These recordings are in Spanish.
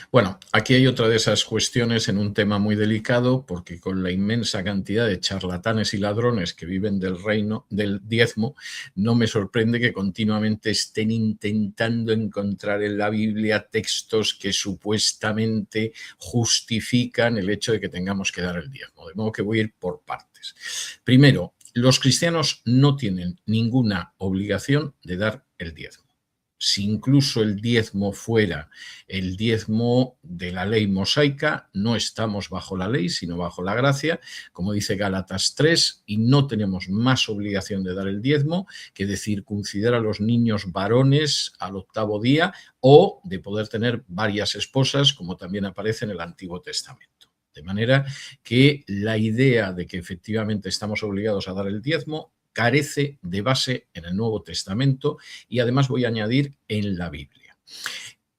Bueno, aquí hay otra de esas cuestiones en un tema muy delicado, porque con la inmensa cantidad de charlatanes y ladrones que viven del reino del diezmo, no me sorprende que continuamente estén intentando encontrar en la Biblia textos que supuestamente justifican el hecho de que tengamos que dar el diezmo. De modo que voy a ir por partes. Primero, los cristianos no tienen ninguna obligación de dar el diezmo. Si incluso el diezmo fuera el diezmo de la ley mosaica, no estamos bajo la ley, sino bajo la gracia, como dice Gálatas 3, y no tenemos más obligación de dar el diezmo que de circuncidar a los niños varones al 8º día o de poder tener varias esposas, como también aparece en el Antiguo Testamento. De manera que la idea de que efectivamente estamos obligados a dar el diezmo carece de base en el Nuevo Testamento y además voy a añadir en la Biblia.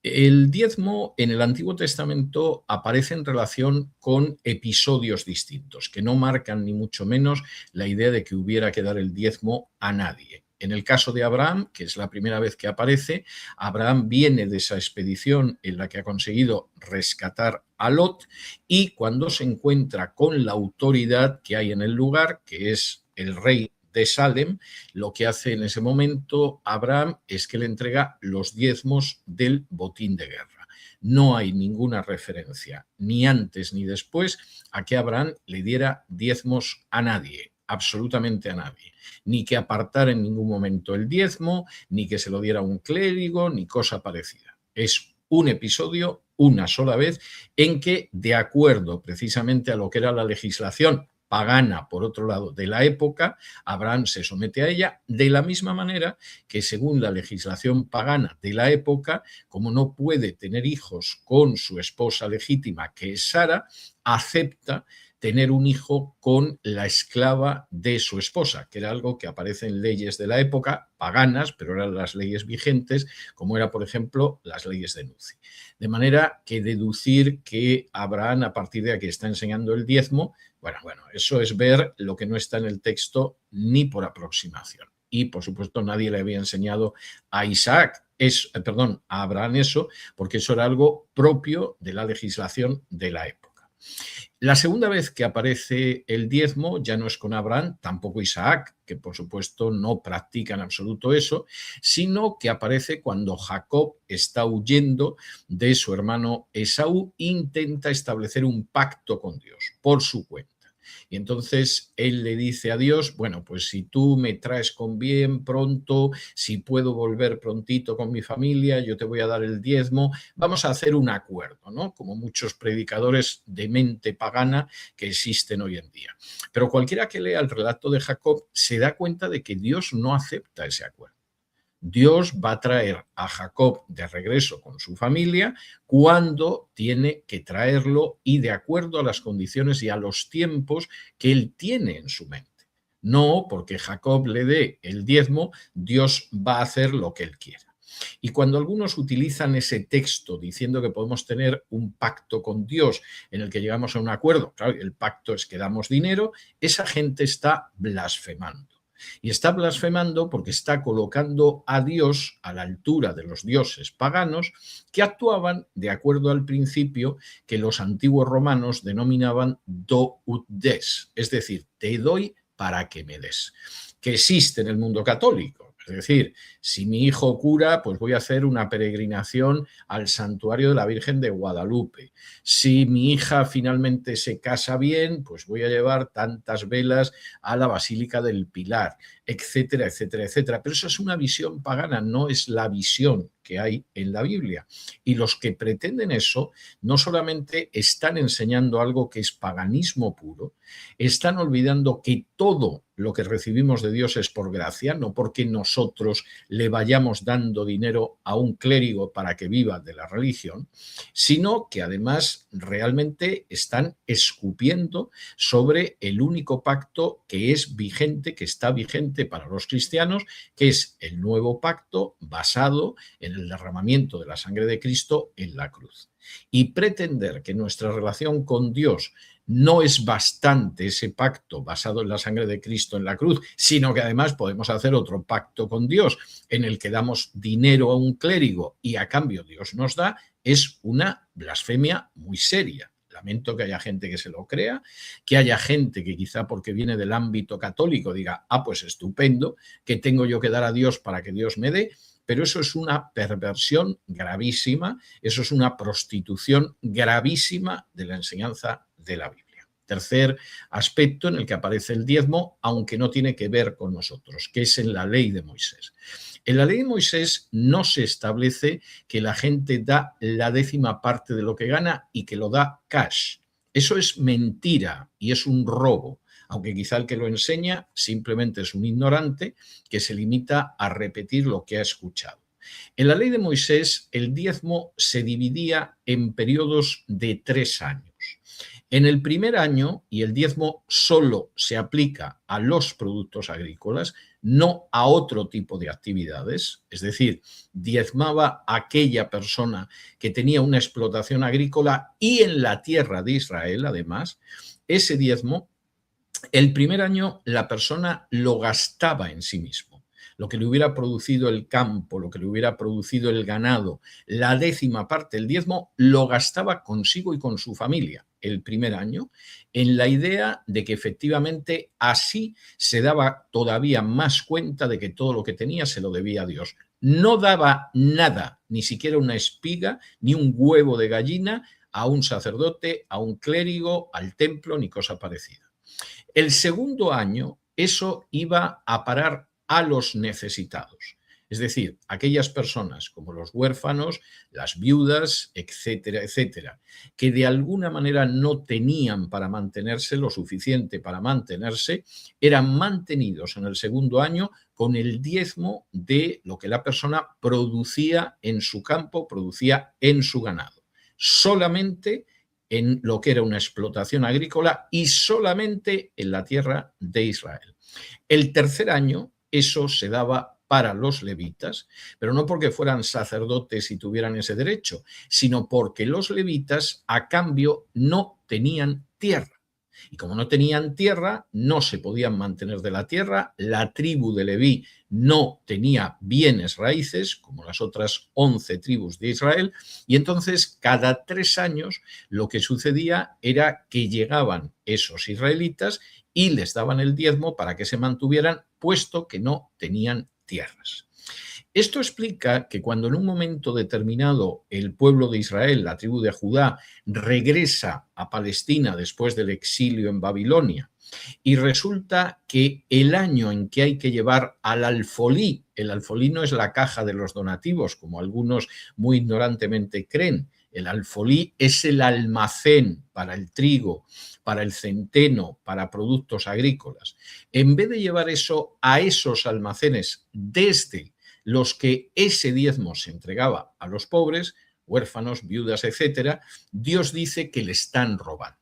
El diezmo en el Antiguo Testamento aparece en relación con episodios distintos, que no marcan ni mucho menos la idea de que hubiera que dar el diezmo a nadie. En el caso de Abraham, que es la primera vez que aparece, Abraham viene de esa expedición en la que ha conseguido rescatar a Lot y cuando se encuentra con la autoridad que hay en el lugar, que es el rey de Salem, lo que hace en ese momento Abraham es que le entrega los diezmos del botín de guerra. No hay ninguna referencia, ni antes ni después, a que Abraham le diera diezmos a nadie, absolutamente a nadie, ni que apartara en ningún momento el diezmo, ni que se lo diera a un clérigo, ni cosa parecida. Es un episodio, una sola vez, en que, de acuerdo precisamente a lo que era la legislación pagana, por otro lado, de la época, Abraham se somete a ella de la misma manera que, según la legislación pagana de la época, como no puede tener hijos con su esposa legítima, que es Sara, acepta tener un hijo con la esclava de su esposa, que era algo que aparece en leyes de la época, paganas, pero eran las leyes vigentes, como era, por ejemplo, las leyes de Nuzi. De manera que deducir que Abraham, a partir de aquí, está enseñando el diezmo, bueno, eso es ver lo que no está en el texto ni por aproximación. Y, por supuesto, nadie le había enseñado a a Abraham eso, porque eso era algo propio de la legislación de la época. La segunda vez que aparece el diezmo ya no es con Abraham, tampoco Isaac, que por supuesto no practica en absoluto eso, sino que aparece cuando Jacob está huyendo de su hermano Esaú e intenta establecer un pacto con Dios por su cuenta. Y entonces él le dice a Dios, bueno, pues si tú me traes con bien pronto, si puedo volver prontito con mi familia, yo te voy a dar el diezmo, vamos a hacer un acuerdo, ¿no? Como muchos predicadores de mente pagana que existen hoy en día. Pero cualquiera que lea el relato de Jacob se da cuenta de que Dios no acepta ese acuerdo. Dios va a traer a Jacob de regreso con su familia cuando tiene que traerlo y de acuerdo a las condiciones y a los tiempos que él tiene en su mente. No porque Jacob le dé el diezmo, Dios va a hacer lo que él quiera. Y cuando algunos utilizan ese texto diciendo que podemos tener un pacto con Dios en el que llegamos a un acuerdo, claro, el pacto es que damos dinero, esa gente está blasfemando. Y está blasfemando porque está colocando a Dios a la altura de los dioses paganos que actuaban de acuerdo al principio que los antiguos romanos denominaban do ut des, es decir, te doy para que me des, que existe en el mundo católico. Es decir, si mi hijo cura, pues voy a hacer una peregrinación al santuario de la Virgen de Guadalupe. Si mi hija finalmente se casa bien, pues voy a llevar tantas velas a la Basílica del Pilar, etcétera, etcétera, etcétera. Pero eso es una visión pagana, no es la visión que hay en la Biblia. Y los que pretenden eso no solamente están enseñando algo que es paganismo puro, están olvidando que todo lo que recibimos de Dios es por gracia, no porque nosotros le vayamos dando dinero a un clérigo para que viva de la religión, sino que además realmente están escupiendo sobre el único pacto que es vigente, que está vigente para los cristianos, que es el nuevo pacto basado en el derramamiento de la sangre de Cristo en la cruz. Y pretender que nuestra relación con Dios no es bastante ese pacto basado en la sangre de Cristo en la cruz, sino que además podemos hacer otro pacto con Dios en el que damos dinero a un clérigo y a cambio Dios nos da, es una blasfemia muy seria. Lamento que haya gente que se lo crea, que haya gente que quizá porque viene del ámbito católico diga, pues estupendo, que tengo yo que dar a Dios para que Dios me dé, pero eso es una perversión gravísima, eso es una prostitución gravísima de la enseñanza de la Biblia. Tercer aspecto en el que aparece el diezmo, aunque no tiene que ver con nosotros, que es en la ley de Moisés. En la ley de Moisés no se establece que la gente da la 10ª parte de lo que gana y que lo da cash. Eso es mentira y es un robo, aunque quizá el que lo enseña simplemente es un ignorante que se limita a repetir lo que ha escuchado. En la ley de Moisés, el diezmo se dividía en periodos de 3 años. En el primer año, y el diezmo solo se aplica a los productos agrícolas, no a otro tipo de actividades, es decir, diezmaba a aquella persona que tenía una explotación agrícola y en la tierra de Israel, además, ese diezmo, el primer año la persona lo gastaba en sí mismo. Lo que le hubiera producido el campo, lo que le hubiera producido el ganado, la 10ª parte, el diezmo, lo gastaba consigo y con su familia el primer año, en la idea de que efectivamente así se daba todavía más cuenta de que todo lo que tenía se lo debía a Dios. No daba nada, ni siquiera una espiga, ni un huevo de gallina a un sacerdote, a un clérigo, al templo, ni cosa parecida. El segundo año, eso iba a parar a los necesitados, es decir, aquellas personas como los huérfanos, las viudas, etcétera, etcétera, que de alguna manera no tenían para mantenerse lo suficiente para mantenerse, eran mantenidos en el segundo año con el diezmo de lo que la persona producía en su campo, producía en su ganado. Solamente en lo que era una explotación agrícola y solamente en la tierra de Israel. El tercer año, eso se daba para los levitas, pero no porque fueran sacerdotes y tuvieran ese derecho, sino porque los levitas a cambio no tenían tierra. Y como no tenían tierra, no se podían mantener de la tierra, la tribu de Leví no tenía bienes raíces, como las otras 11 tribus de Israel, y entonces cada 3 años lo que sucedía era que llegaban esos israelitas y les daban el diezmo para que se mantuvieran, puesto que no tenían tierras. Esto explica que cuando en un momento determinado el pueblo de Israel, la tribu de Judá, regresa a Palestina después del exilio en Babilonia y resulta que el año en que hay que llevar al alfolí, el alfolí no es la caja de los donativos, como algunos muy ignorantemente creen, el alfolí es el almacén para el trigo, para el centeno, para productos agrícolas. En vez de llevar eso a esos almacenes desde los que ese diezmo se entregaba a los pobres, huérfanos, viudas, etcétera, Dios dice que le están robando.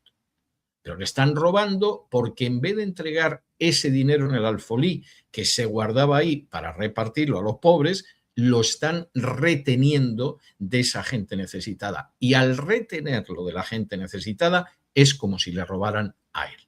Pero le están robando porque en vez de entregar ese dinero en el alfolí que se guardaba ahí para repartirlo a los pobres, lo están reteniendo de esa gente necesitada. Y al retenerlo de la gente necesitada es como si le robaran a él.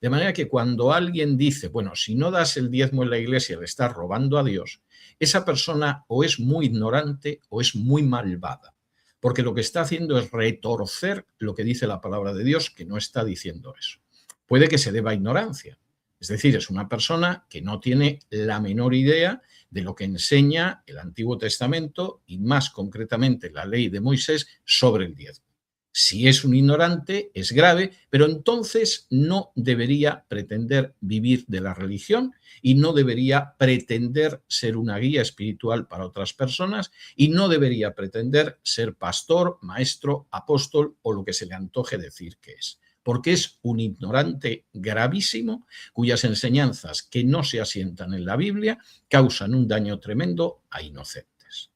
De manera que cuando alguien dice, bueno, si no das el diezmo en la iglesia le estás robando a Dios, esa persona o es muy ignorante o es muy malvada, porque lo que está haciendo es retorcer lo que dice la palabra de Dios, que no está diciendo eso. Puede que se deba a ignorancia, es decir, es una persona que no tiene la menor idea de lo que enseña el Antiguo Testamento y más concretamente la ley de Moisés sobre el diezmo. Si es un ignorante, es grave, pero entonces no debería pretender vivir de la religión y no debería pretender ser una guía espiritual para otras personas y no debería pretender ser pastor, maestro, apóstol o lo que se le antoje decir que es. Porque es un ignorante gravísimo cuyas enseñanzas que no se asientan en la Biblia causan un daño tremendo a inocentes.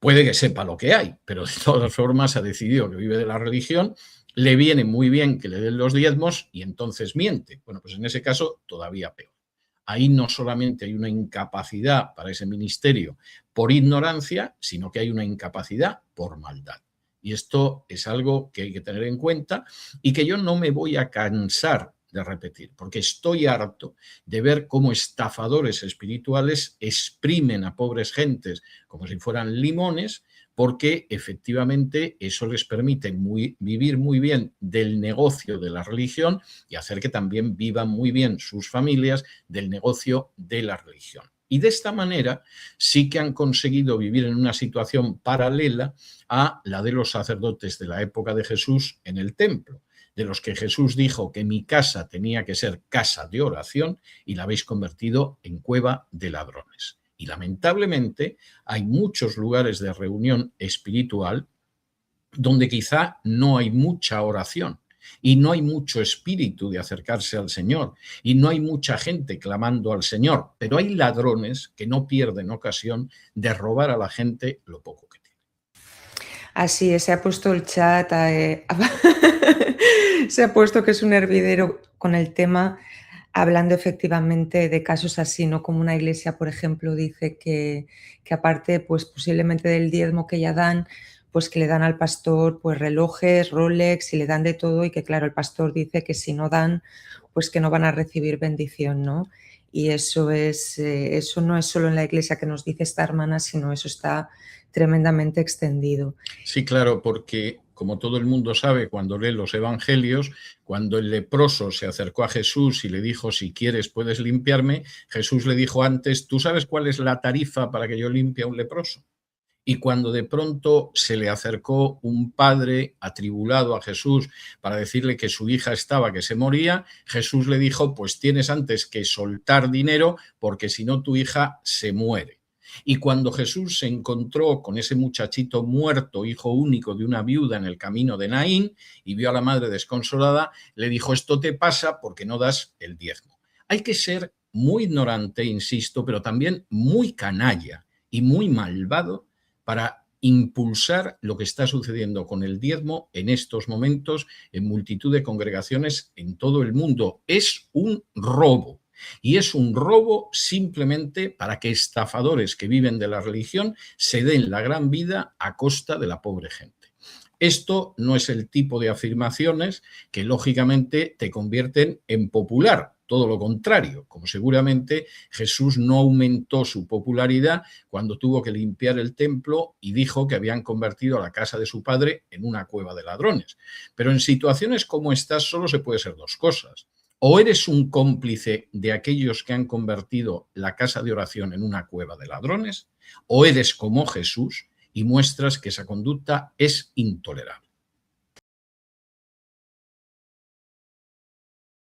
Puede que sepa lo que hay, pero de todas formas ha decidido que vive de la religión, le viene muy bien que le den los diezmos y entonces miente. Bueno, pues en ese caso todavía peor. Ahí no solamente hay una incapacidad para ese ministerio por ignorancia, sino que hay una incapacidad por maldad. Y esto es algo que hay que tener en cuenta y que yo no me voy a cansar de repetir, porque estoy harto de ver cómo estafadores espirituales exprimen a pobres gentes como si fueran limones porque efectivamente eso les permite vivir muy bien del negocio de la religión y hacer que también vivan muy bien sus familias del negocio de la religión. Y de esta manera sí que han conseguido vivir en una situación paralela a la de los sacerdotes de la época de Jesús en el templo, de los que Jesús dijo que mi casa tenía que ser casa de oración y la habéis convertido en cueva de ladrones. Y lamentablemente hay muchos lugares de reunión espiritual donde quizá no hay mucha oración y no hay mucho espíritu de acercarse al Señor y no hay mucha gente clamando al Señor, pero hay ladrones que no pierden ocasión de robar a la gente lo poco que tiene. Así es, se ha puesto el chat, se ha puesto que es un hervidero con el tema, hablando efectivamente de casos así, ¿no? Como una iglesia, por ejemplo, dice que aparte, pues posiblemente del diezmo que ya dan, pues que le dan al pastor pues relojes, Rolex y le dan de todo y que claro, el pastor dice que si no dan, pues que no van a recibir bendición, ¿no? Y eso eso no es solo en la iglesia que nos dice esta hermana, sino eso está tremendamente extendido. Sí, claro, porque como todo el mundo sabe cuando lee los evangelios, cuando el leproso se acercó a Jesús y le dijo, si quieres puedes limpiarme, Jesús le dijo antes, ¿tú sabes cuál es la tarifa para que yo limpie a un leproso? Y cuando de pronto se le acercó un padre atribulado a Jesús para decirle que su hija estaba, que se moría, Jesús le dijo, pues tienes antes que soltar dinero porque si no tu hija se muere. Y cuando Jesús se encontró con ese muchachito muerto, hijo único de una viuda en el camino de Naín, y vio a la madre desconsolada, le dijo, esto te pasa porque no das el diezmo. Hay que ser muy ignorante, insisto, pero también muy canalla y muy malvado para impulsar lo que está sucediendo con el diezmo en estos momentos en multitud de congregaciones en todo el mundo. Es un robo. Y es un robo simplemente para que estafadores que viven de la religión se den la gran vida a costa de la pobre gente. Esto no es el tipo de afirmaciones que lógicamente te convierten en popular, todo lo contrario, como seguramente Jesús no aumentó su popularidad cuando tuvo que limpiar el templo y dijo que habían convertido a la casa de su padre en una cueva de ladrones. Pero en situaciones como estas solo se puede ser dos cosas. O eres un cómplice de aquellos que han convertido la casa de oración en una cueva de ladrones, o eres como Jesús y muestras que esa conducta es intolerable.